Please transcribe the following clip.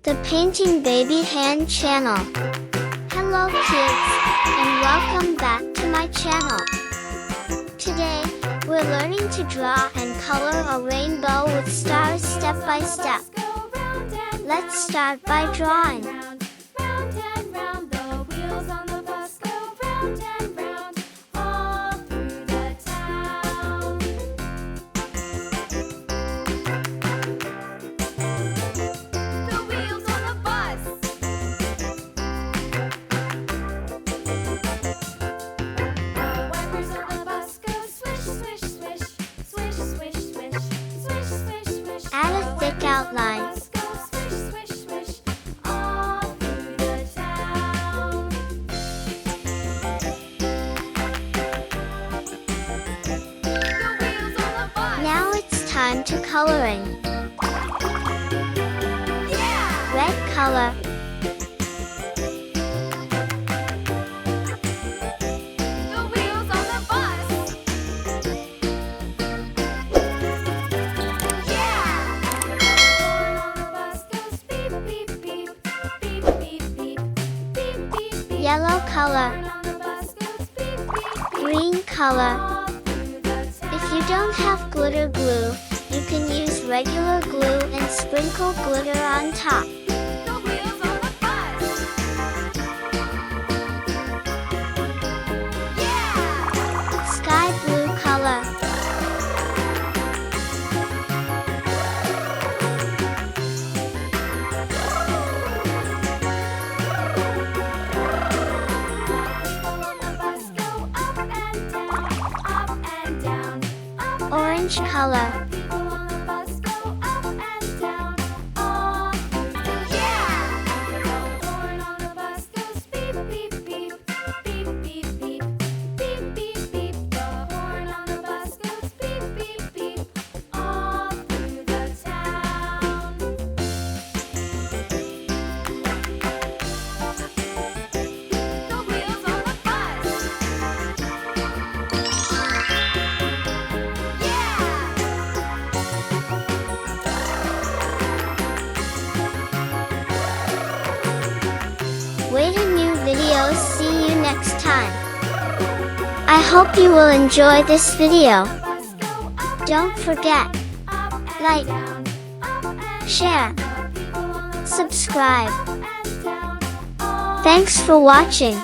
the Painting Baby Hand channel. Hello kids, and welcome back to my channel. Today, we're learning to draw and color a rainbow with stars step by step. Let's start by drawing. Add a thick outline. Now it's time to coloring. Red color. Yellow color. Green color. If you don't have glitter glue, you can use regular glue and sprinkle glitter on top. Sky blue color. Orange color. Wait a new video. See you next time. I hope you will enjoy this video. Don't forget, like, share, subscribe. Thanks for watching.